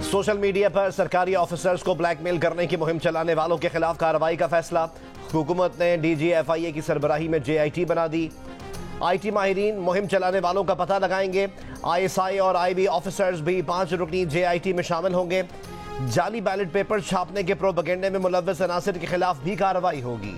Social media पर सरकारी officers को ब्लैकमेल करने की मुहिम चलाने वालों के खिलाफ कार्रवाई का फैसला। हुकूमत ने DGFIA की सरबराही में JIT बना दी। IT माहिरीन मुहिम चलाने वालों का पता लगाएंगे। ISI और IB ऑफिसर्स भी 5 रुकनी JIT में शामिल होंगे। जाली बैलेट पेपर छापने के प्रोपेगेंडे में मुलव्वस अनासिर के खिलाफ भी कार्रवाई होगी।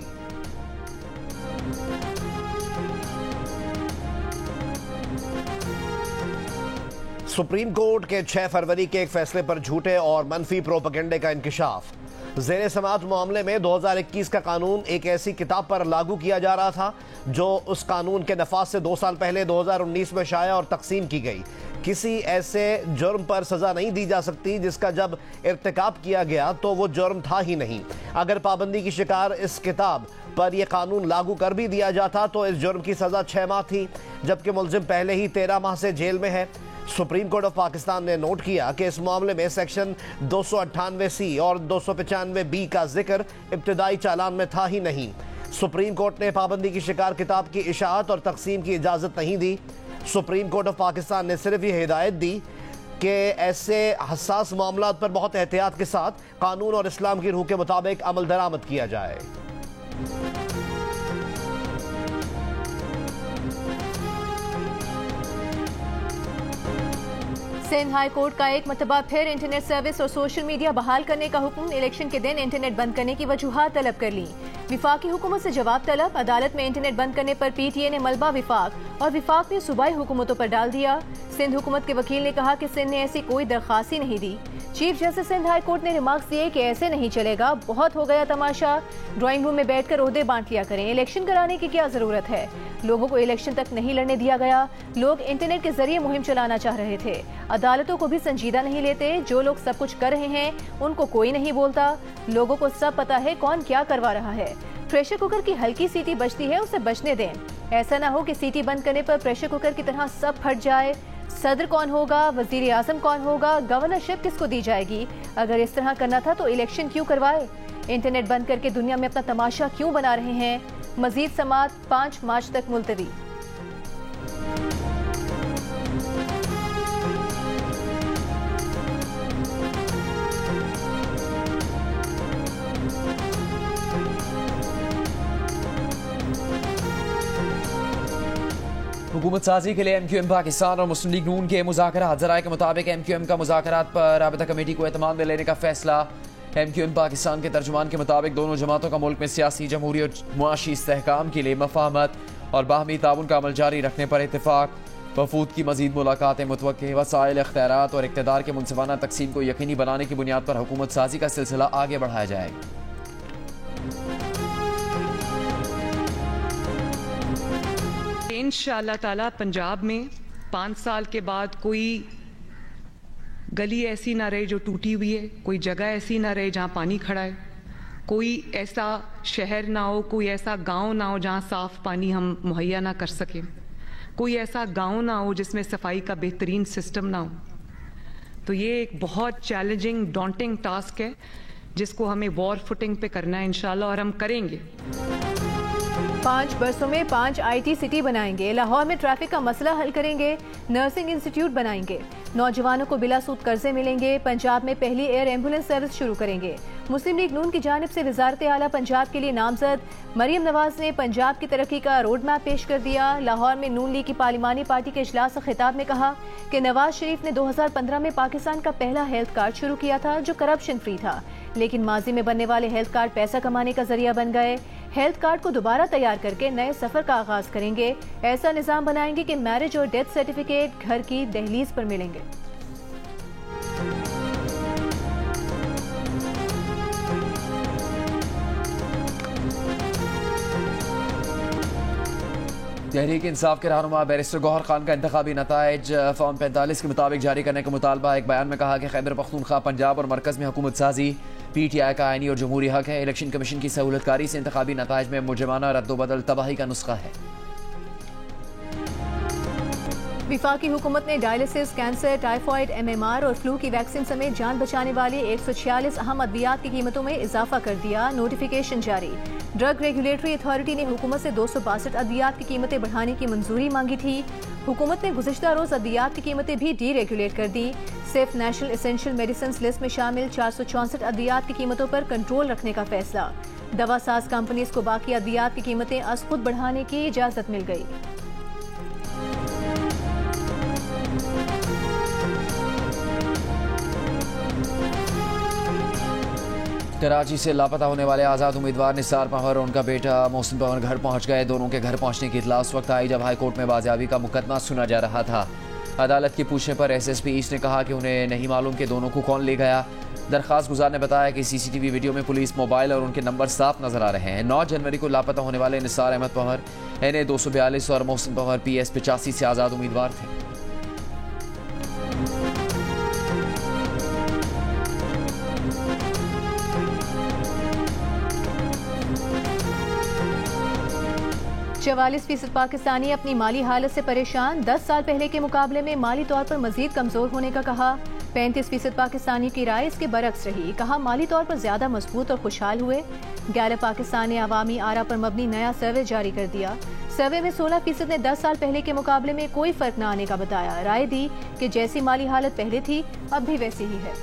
सुप्रीम कोर्ट के 6 फरवरी के एक फैसले पर झूठे और मनफी प्रोपेगेंडे का इंकशाफ। ज़ेरे समाअत मामले में 2021 का कानून एक ऐसी किताब पर लागू किया जा रहा था जो उस कानून के नफाज से 2 साल पहले 2019 में शाया और तकसीम की गई। किसी ऐसे जुर्म पर सजा नहीं दी जा सकती जिसका जब इर्तिकाब किया गया तो वो जुर्म था ही नहीं। अगर पाबंदी की शिकार इस किताब पर यह कानून लागू कर भी दिया जाता तो इस जुर्म की सजा 6 माह थी, जबकि मुलजिम पहले ही 13 माह से जेल में है। सुप्रीम कोर्ट ऑफ पाकिस्तान ने नोट किया कि इस मामले में सेक्शन 298C और 295B का जिक्र इब्तिदाई चालान में था ही नहीं। सुप्रीम कोर्ट ने पाबंदी की शिकार किताब की इशाअत और तकसीम की इजाज़त नहीं दी। सुप्रीम कोर्ट ऑफ पाकिस्तान ने सिर्फ ये हिदायत दी कि ऐसे हसास मामलात पर बहुत एहतियात के साथ कानून और इस्लाम की रूह के मुताबिक अमल दरामद किया जाए। सिंध हाई कोर्ट का एक मरतबा फिर इंटरनेट सर्विस और सोशल मीडिया बहाल करने का हुक्म। इलेक्शन के दिन इंटरनेट बंद करने की वजूहात तलब कर ली। विफाकी हुकूमत से जवाब तलब। अदालत में इंटरनेट बंद करने पर PTA ने मलबा विफाक और विफाक ने सूबाई हुकूमतों पर डाल दिया। सिंध हुकूमत के वकील ने कहा कि सिंध ने ऐसी कोई दरख्वास्त ही नहीं दी। Chief justice Sindh high court ने रिमार्क्स दिए कि ऐसे नहीं चलेगा, बहुत हो गया तमाशा। ड्राइंग रूम में बैठकर ओहदे बांट लिया करें, इलेक्शन कराने की क्या जरूरत है। लोगों को इलेक्शन तक नहीं लड़ने दिया गया। लोग इंटरनेट के जरिए मुहिम चलाना चाह रहे थे। अदालतों को भी संजीदा नहीं लेते। जो लोग सब कुछ कर रहे हैं उनको कोई नहीं बोलता। लोगों को सब पता है कौन क्या करवा रहा है। प्रेशर कुकर की हल्की सीटी बचती है, उसे बचने दें। ऐसा ना हो कि सीटी बंद करने पर प्रेशर कुकर की तरह सब फट जाए। सदर कौन होगा, वजीर आजम कौन होगा, गवर्नरशिप किसको दी जाएगी। अगर इस तरह करना था तो इलेक्शन क्यों करवाए। इंटरनेट बंद करके दुनिया में अपना तमाशा क्यों बना रहे हैं। मजीद समाअत 5 मार्च तक मुलतवी। हुकूमत साजी के लिए MQM पाकिस्तान और मुस्लिम लीग नून के मुज़ाकरात। ज़राए के मुताबिक MQM का मुज़ाकरात पर राबिता कमेटी को एतमाद में लेने का फैसला। MQM पाकिस्तान के तर्जुमान के मुताबिक दोनों जमातों का मुल्क में सियासी, जमहूरी और मुआशी इस्तेहकाम के लिए मफाहमत और बाहमी ताउन का अमल जारी रखने पर इत्तेफाक। वफूद की मजीद मुलाकातें मुतवक्किल वसाइल, इख्तियारात और इक़्तिदार के मुनसिफाना तकसीम को यकीनी बनाने की बुनियाद पर हुकूमत साजी का सिलसिला आगे बढ़ाया जाएगा। इंशाअल्लाह ताला पंजाब में 5 साल के बाद कोई गली ऐसी ना रहे जो टूटी हुई है, कोई जगह ऐसी ना रहे जहाँ पानी खड़ा है, कोई ऐसा शहर ना हो, कोई ऐसा गांव ना हो जहाँ साफ पानी हम मुहैया ना कर सकें, कोई ऐसा गांव ना हो जिसमें सफाई का बेहतरीन सिस्टम ना हो। तो ये एक बहुत चैलेंजिंग, डॉन्टिंग टास्क है जिसको हमें वॉर फुटिंग पे करना है इंशाअल्लाह, और हम करेंगे। 5 बरसों में 5 IT सिटी बनाएंगे। लाहौर में ट्रैफिक का मसला हल करेंगे। नर्सिंग इंस्टीट्यूट बनाएंगे। नौजवानों को बिला सूद कर्जे मिलेंगे। पंजाब में पहली एयर एम्बुलेंस सर्विस शुरू करेंगे। मुस्लिम लीग नून की जानिब से वजारत आला पंजाब के लिए नामजद मरियम नवाज ने पंजाब की तरक्की का रोड मैप पेश कर दिया। लाहौर में नून लीग की पार्लिमानी पार्टी के इजलास से खिताब में कहा कि नवाज शरीफ ने 2015 में पाकिस्तान का पहला हेल्थ कार्ड शुरू किया था जो करप्शन फ्री था, लेकिन माजी में बनने वाले हेल्थ कार्ड पैसा कमाने का जरिया बन गए। हेल्थ कार्ड को दोबारा तैयार करके नए सफर का आगाज करेंगे। ऐसा निजाम बनाएंगे कि मैरिज और डेथ सर्टिफिकेट घर की दहलीज पर मिलेंगे। तहरीक इंसाफ के रहनुमा बैरिस्टर गौहर खान का इंतखाबी नताइज फॉर्म 45 के मुताबिक जारी करने का मुतालबा। एक बयान में कहा कि खैबर पख्तूनख्वा पंजाब और मरकज़ में हुकूमत साजी PTI का आईनी और जमहूरी हक है। इलेक्शन कमीशन की सहूलतकारी से इंतखाबी नताइज में मुजरमाना रद्दोबदल तबाही का नुस्खा है। विफाकी हुकूमत ने डायलिसिस, कैंसर, टाइफॉइड, MMR और फ्लू की वैक्सीन समेत जान बचाने वाली 146 अहम अद्वियात की कीमतों में इजाफा कर दिया। नोटिफिकेशन जारी। ड्रग रेगुलेटरी अथॉरिटी ने हुकूमत से 262 अद्वियात की कीमतें बढ़ाने की मंजूरी मांगी थी। हुकूमत ने गुज़िश्ता रोज अद्वियात की कीमतें भी डी रेगुलेट कर दी। सिर्फ नेशनल एसेंशियल मेडिसिन लिस्ट में शामिल 464 अद्वियात की कीमतों पर कंट्रोल रखने का फैसला। दवा साज कंपनीज को बाकी अद्वियात की कीमतें अज खुद बढ़ाने की इजाजत मिल गई। कराची से लापता होने वाले आज़ाद उम्मीदवार निसार पंवर और उनका बेटा मोहसिन पंवर घर पहुंच गए। दोनों के घर पहुंचने की इतला उस वक्त आई जब हाई कोर्ट में बाजियाबी का मुकदमा सुना जा रहा था। अदालत के पूछने पर SSP ईस्ट ने कहा कि उन्हें नहीं मालूम कि दोनों को कौन ले गया। दरख्वास्त गुजार ने बताया कि CCTV वीडियो में पुलिस मोबाइल और उनके नंबर साफ नजर आ रहे हैं। 9 जनवरी को लापता होने वाले निसार अहमद पंवर NA 242 और मोहसिन पंवर PS 85 से आज़ाद उम्मीदवार थे। %44 पाकिस्तानी अपनी माली हालत से परेशान। 10 साल पहले के मुकाबले में माली तौर पर मजीद कमजोर होने का कहा। 35% पाकिस्तानी की राय इसके बरक्स रही। कहा माली तौर पर ज्यादा मजबूत और खुशहाल हुए। गैलप पाकिस्तान ने अवामी आरा पर मबनी नया सर्वे जारी कर दिया। सर्वे में 16% ने 10 साल पहले के मुकाबले में कोई फर्क न आने का बताया। राय दी कि जैसी माली हालत पहले थी अब भी वैसी ही है।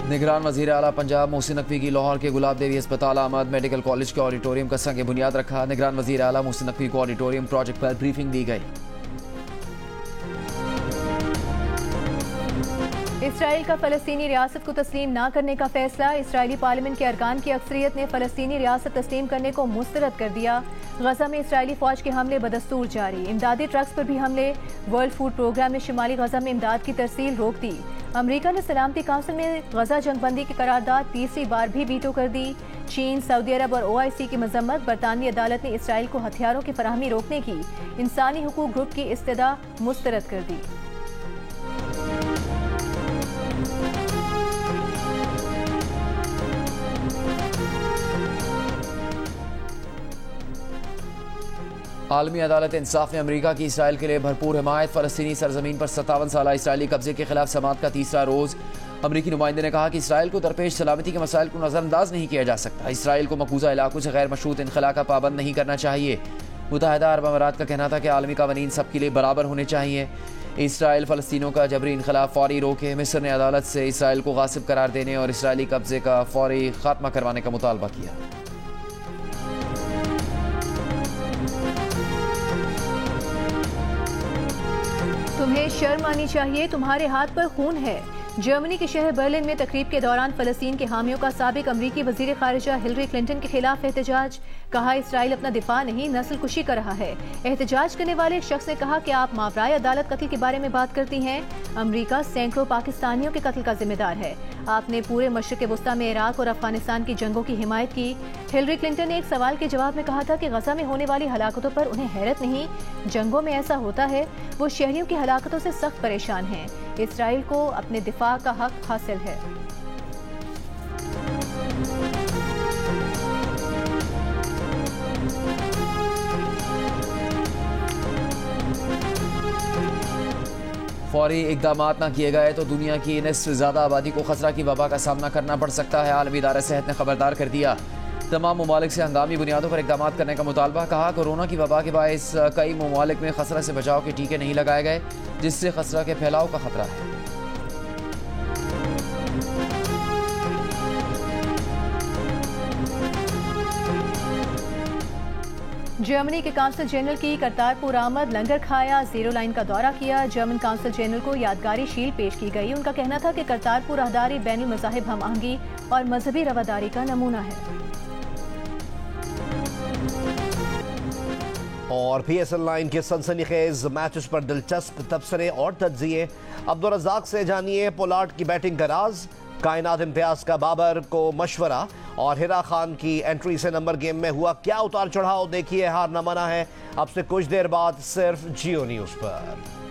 निगरान वज़ीर आला पंजाब मोहसिन नकवी की लाहौर के गुलाब देवी अस्पताल आमद मेडिकल कॉलेज के ऑडिटोरियम का संग बुनियाद रखा। निगरान वज़ीर आला मोहसिन नकवी को ऑडिटोरियम प्रोजेक्ट पर ब्रीफिंग दी गई। इसराइल का फ़लस्तीनी रियासत को तस्लीम न करने का फैसला। इसराइली पार्लियामेंट के अरकान की अक्सरियत ने फ़लस्तीनी रियासत तस्लीम करने को मुस्तरद कर दिया। गजा में इसराइली फौज के हमले बदस्तूर जारी। इमदादी ट्रक्स पर भी हमले। वर्ल्ड फूड प्रोग्राम ने शुमाली गजा में इमदाद की तरसील रोक दी। अमरीका ने सलामती काउंसिल में गजा जंगबंदी की करारदाद तीसरी बार भी वीटो कर दी। चीन, सऊदी अरब और OIC की मजम्मत। बरतानवी अदालत ने इसराइल को हथियारों की फराहमी रोकने की इंसानी हुकूक ग्रुप की इस्तदा मुस्तरद कर दी। आलमी अदालत इंसाफ ने अमरीका की इसराइल के लिए भरपूर हिमायत। फ़लस्तीनी सरजमीन पर 57 साला इसराइली कब्जे के खिलाफ समाअत का तीसरा रोज़। अमरीकी नुमाइंदे ने कहा कि इसराइल को दरपेश सलामती के मसाइल को नज़रअंदाज नहीं किया जा सकता। इसराइल को मकबूजा इलाकों से गैर मशरूत इनखला का पाबंद नहीं करना चाहिए। मुत्तहिदा अरब अमारात का कहना था कि आलमी कानून सबके लिए बराबर होने चाहिए। इसराइल फ़लस्तीनों का जबरी इनखला फौरी रोके। मिस्र ने अदालत से इसराइल को गासिब करार देने और इसराइली कब्जे का फौरी खात्मा करवाने का मुतालबा किया। तुम्हें शर्म आनी चाहिए, तुम्हारे हाथ पर खून है। जर्मनी के शहर बर्लिन में तकरीब के दौरान फ़लस्तीन के हामियों का साबिक अमरीकी वज़ीर ख़ारिजा हिलरी क्लिंटन के खिलाफ एहतजाज। कहा इसराइल अपना दिफा नहीं नस्ल कुशी कर रहा है। एहतजाज करने वाले एक शख्स ने कहा कि आप मावराए अदालत कत्ल के बारे में बात करती हैं। अमरीका सैकड़ों पाकिस्तानियों के कत्ल का जिम्मेदार है। आपने पूरे मशरिक़ वस्ता में इराक और अफगानिस्तान की जंगों की हिमायत की। हिलरी क्लिंटन ने एक सवाल के जवाब में कहा था कि गजा में होने वाली हलाकतों पर उन्हें हैरत नहीं। जंगों में ऐसा होता है। वो शहरियों की हलाकतों से सख्त परेशान हैं। इसराइल को अपने दिफा का हक हासिल है। फौरी इकदाम न किए गए तो दुनिया की निस्फ ज़्यादा आबादी को खतरा की वबा का सामना करना पड़ सकता है। आलमी इदारा सेहत ने खबरदार कर दिया। तमाम ममालिक से हंगामी बुनियादों पर इकदाम करने का मुतालबा। कहा कोरोना की वबा के बायस कई ममालिक में खसरा से बचाव के टीके नहीं लगाए गए, जिससे खसरा के फैलाव का खतरा है। जर्मनी के काउंसिल जनरल की करतारपुर आमद। लंगर खाया, जीरो लाइन का दौरा किया। जर्मन काउंसिल जनरल को यादगारी शील्ड पेश की गई। उनका कहना था कि करतारपुर राहदारी बैनुल मज़ाहिब हम आहंगी और मजहबी रवादारी का नमूना है। और PSL 9 के सनसनीखेज मैचेस पर दिलचस्प तबसरे और तज्जिए। अब्दुल रज़ाक से जानिए पोलार्ड की बैटिंग का राज। कायनात इम्तियाज का बाबर को मशवरा और हिरा खान की एंट्री से नंबर गेम में हुआ क्या उतार चढ़ाव। देखिए हार न माना है अब से कुछ देर बाद सिर्फ जियो न्यूज़ पर।